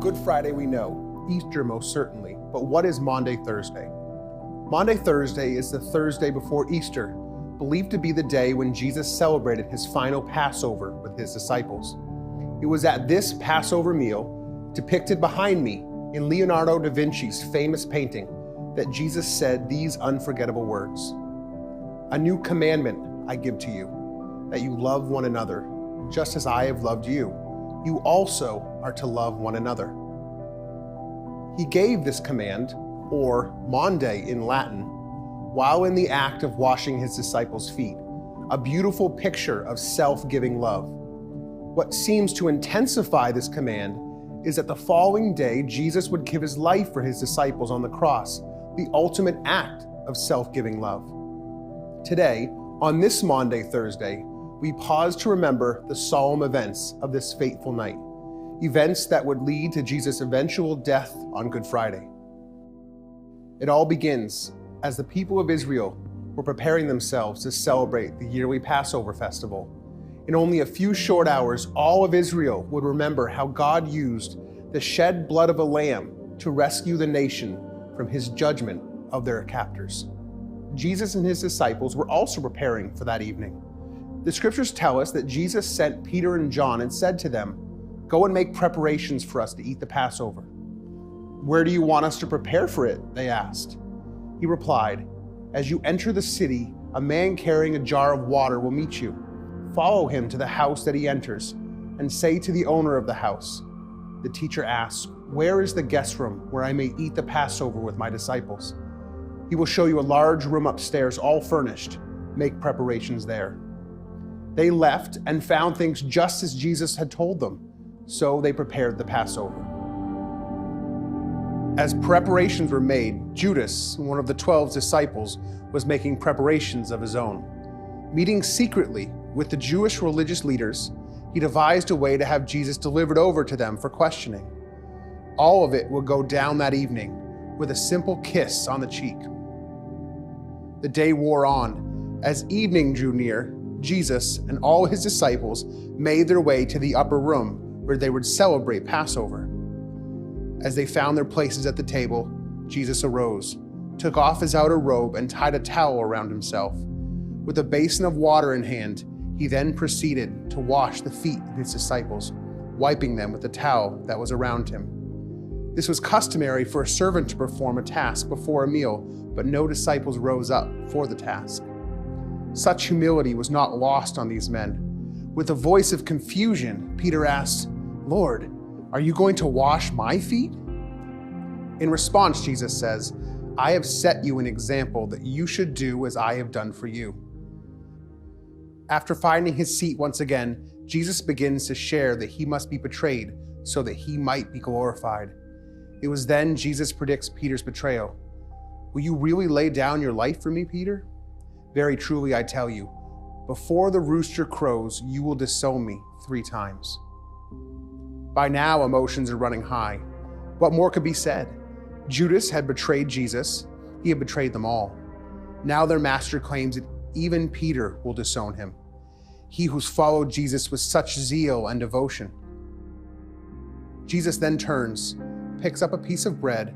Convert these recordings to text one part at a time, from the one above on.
Good Friday we know, Easter most certainly, but what is Maundy Thursday? Maundy Thursday is the Thursday before Easter, believed to be the day when Jesus celebrated his final Passover with his disciples. It was at this Passover meal, depicted behind me in Leonardo da Vinci's famous painting, that Jesus said these unforgettable words: "A new commandment I give to you, that you love one another, just as I have loved you. You also are to love one another." He gave this command, or Maundy in Latin, while in the act of washing his disciples' feet, a beautiful picture of self-giving love. What seems to intensify this command is that the following day, Jesus would give his life for his disciples on the cross, the ultimate act of self-giving love. Today, on this Maundy Thursday, we pause to remember the solemn events of this fateful night, events that would lead to Jesus' eventual death on Good Friday. It all begins as the people of Israel were preparing themselves to celebrate the yearly Passover festival. In only a few short hours, all of Israel would remember how God used the shed blood of a lamb to rescue the nation from his judgment of their captors. Jesus and his disciples were also preparing for that evening. The scriptures tell us that Jesus sent Peter and John and said to them, "Go and make preparations for us to eat the Passover." "Where do you want us to prepare for it?" they asked. He replied, "As you enter the city, a man carrying a jar of water will meet you. Follow him to the house that he enters, and say to the owner of the house, 'The teacher asks, where is the guest room where I may eat the Passover with my disciples?' He will show you a large room upstairs, all furnished. Make preparations there." They left and found things just as Jesus had told them, so they prepared the Passover. As preparations were made, Judas, one of the 12 disciples, was making preparations of his own. Meeting secretly with the Jewish religious leaders, he devised a way to have Jesus delivered over to them for questioning. All of it would go down that evening with a simple kiss on the cheek. The day wore on. As evening drew near, Jesus and all his disciples made their way to the upper room where they would celebrate Passover. As they found their places at the table, Jesus arose, took off his outer robe, and tied a towel around himself. With a basin of water in hand, he then proceeded to wash the feet of his disciples, wiping them with the towel that was around him. This was customary for a servant to perform a task before a meal, but no disciples rose up for the task. Such humility was not lost on these men. With a voice of confusion, Peter asked, "Lord, are you going to wash my feet?" In response, Jesus says, "I have set you an example that you should do as I have done for you." After finding his seat once again, Jesus begins to share that he must be betrayed so that he might be glorified. It was then Jesus predicts Peter's betrayal. "Will you really lay down your life for me, Peter? Very truly, I tell you, before the rooster crows, you will disown me 3 times. By now, emotions are running high. What more could be said? Judas had betrayed Jesus. He had betrayed them all. Now their master claims that even Peter will disown him. He who's followed Jesus with such zeal and devotion. Jesus then turns, picks up a piece of bread,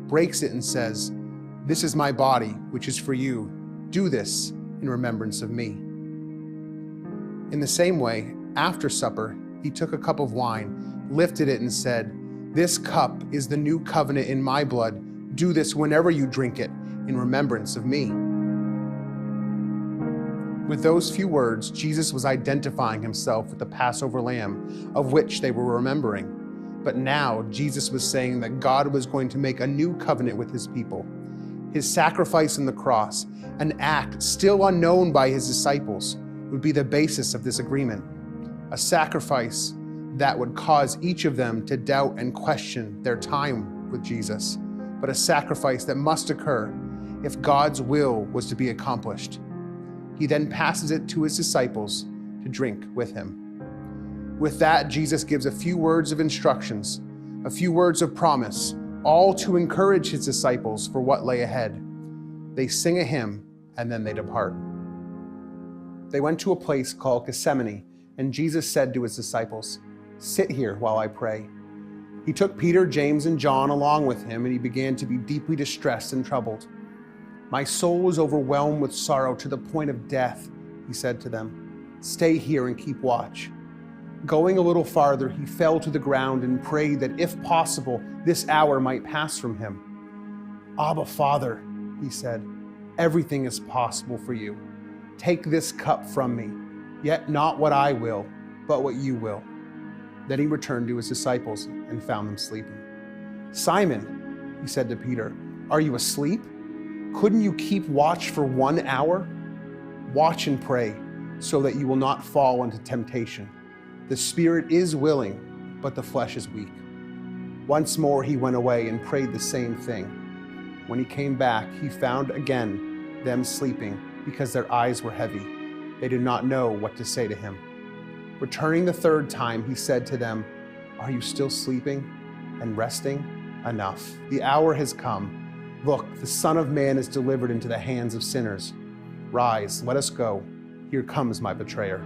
breaks it, and says, "This is my body, which is for you. Do this in remembrance of me." In the same way, after supper, he took a cup of wine, lifted it, and said, "This cup is the new covenant in my blood. Do this whenever you drink it in remembrance of me." With those few words, Jesus was identifying himself with the Passover lamb, of which they were remembering. But now, Jesus was saying that God was going to make a new covenant with his people. His sacrifice on the cross, an act still unknown by his disciples, would be the basis of this agreement. A sacrifice that would cause each of them to doubt and question their time with Jesus, but a sacrifice that must occur if God's will was to be accomplished. He then passes it to his disciples to drink with him. With that, Jesus gives a few words of instructions, a few words of promise, all to encourage his disciples for what lay ahead. They sing a hymn, and then they depart. They went to a place called Gethsemane, and Jesus said to his disciples, "Sit here while I pray." He took Peter, James, and John along with him, and he began to be deeply distressed and troubled. "My soul is overwhelmed with sorrow to the point of death," he said to them. "Stay here and keep watch." Going a little farther, he fell to the ground and prayed that, if possible, this hour might pass from him. "Abba, Father," he said, "everything is possible for you. Take this cup from me, yet not what I will, but what you will." Then he returned to his disciples and found them sleeping. "Simon," he said to Peter, "are you asleep? Couldn't you keep watch for 1 hour? Watch and pray, so that you will not fall into temptation. The spirit is willing, but the flesh is weak." Once more he went away and prayed the same thing. When he came back, he found again them sleeping, because their eyes were heavy. They did not know what to say to him. Returning the third time, he said to them, "Are you still sleeping and resting? Enough. The hour has come. Look, the Son of Man is delivered into the hands of sinners. Rise, let us go. Here comes my betrayer."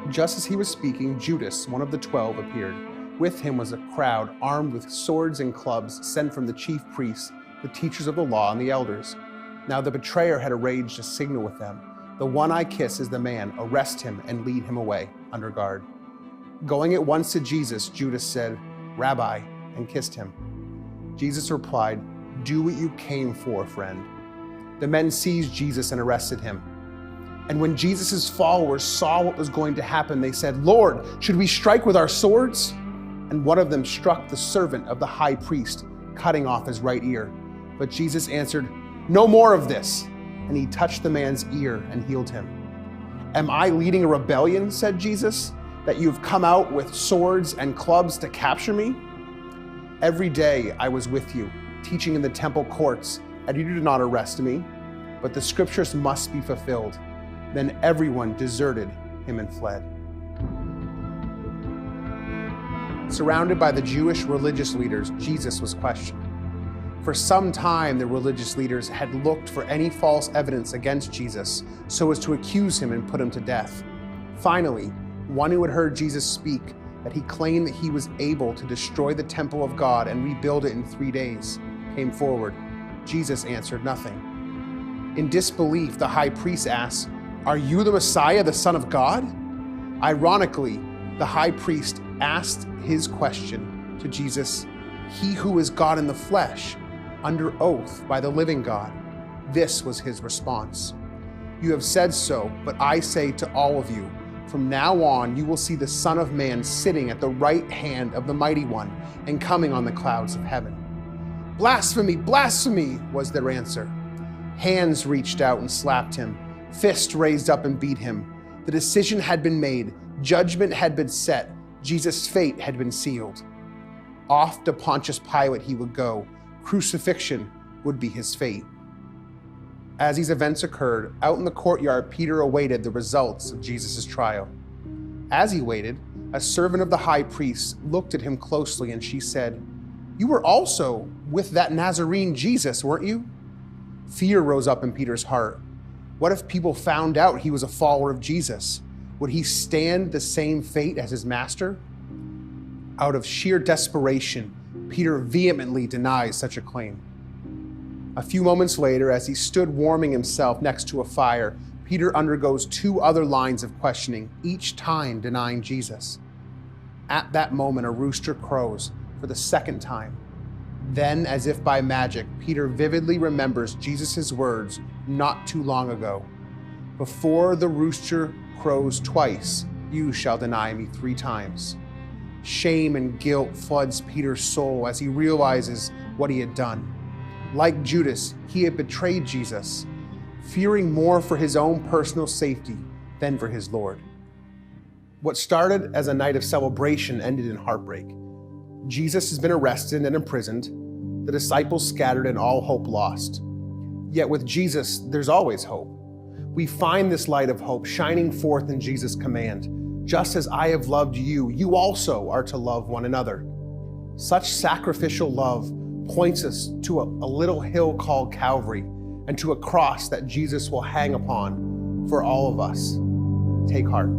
Just as he was speaking, Judas, one of the 12, appeared. With him was a crowd armed with swords and clubs sent from the chief priests, the teachers of the law, and the elders. Now the betrayer had arranged a signal with them. "The one I kiss is the man. Arrest him and lead him away under guard." Going at once to Jesus, Judas said, "Rabbi," and kissed him. Jesus replied, "Do what you came for, friend." The men seized Jesus and arrested him. And when Jesus' followers saw what was going to happen, they said, "Lord, should we strike with our swords?" And one of them struck the servant of the high priest, cutting off his right ear. But Jesus answered, "No more of this." And he touched the man's ear and healed him. "Am I leading a rebellion," said Jesus, "that you have come out with swords and clubs to capture me? Every day I was with you, teaching in the temple courts, and you did not arrest me. But the scriptures must be fulfilled." Then everyone deserted him and fled. Surrounded by the Jewish religious leaders, Jesus was questioned. For some time, the religious leaders had looked for any false evidence against Jesus so as to accuse him and put him to death. Finally, one who had heard Jesus speak that he claimed that he was able to destroy the temple of God and rebuild it in 3 days, came forward. Jesus answered nothing. In disbelief, the high priest asked, "Are you the Messiah, the Son of God?" Ironically, the high priest asked his question to Jesus, he who is God in the flesh, under oath by the living God. This was his response. "You have said so, but I say to all of you, from now on you will see the Son of Man sitting at the right hand of the Mighty One and coming on the clouds of heaven." "Blasphemy, blasphemy," was their answer. Hands reached out and slapped him. Fists raised up and beat him. The decision had been made. Judgment had been set. Jesus' fate had been sealed. Off to Pontius Pilate he would go. Crucifixion would be his fate. As these events occurred, out in the courtyard, Peter awaited the results of Jesus' trial. As he waited, a servant of the high priest looked at him closely, and she said, "You were also with that Nazarene Jesus, weren't you?" Fear rose up in Peter's heart. What if people found out he was a follower of Jesus? Would he stand the same fate as his master? Out of sheer desperation, Peter vehemently denies such a claim. A few moments later, as he stood warming himself next to a fire, Peter undergoes 2 other lines of questioning, each time denying Jesus. At that moment, a rooster crows for the 2nd time. Then, as if by magic, Peter vividly remembers Jesus' words not too long ago. "Before the rooster crows twice, you shall deny me 3 times. Shame and guilt floods Peter's soul as he realizes what he had done. Like Judas, he had betrayed Jesus, fearing more for his own personal safety than for his Lord. What started as a night of celebration ended in heartbreak. Jesus has been arrested and imprisoned, the disciples scattered and all hope lost. Yet with Jesus, there's always hope. We find this light of hope shining forth in Jesus' command. Just as I have loved you, you also are to love one another. Such sacrificial love points us to a little hill called Calvary and to a cross that Jesus will hang upon for all of us. Take heart.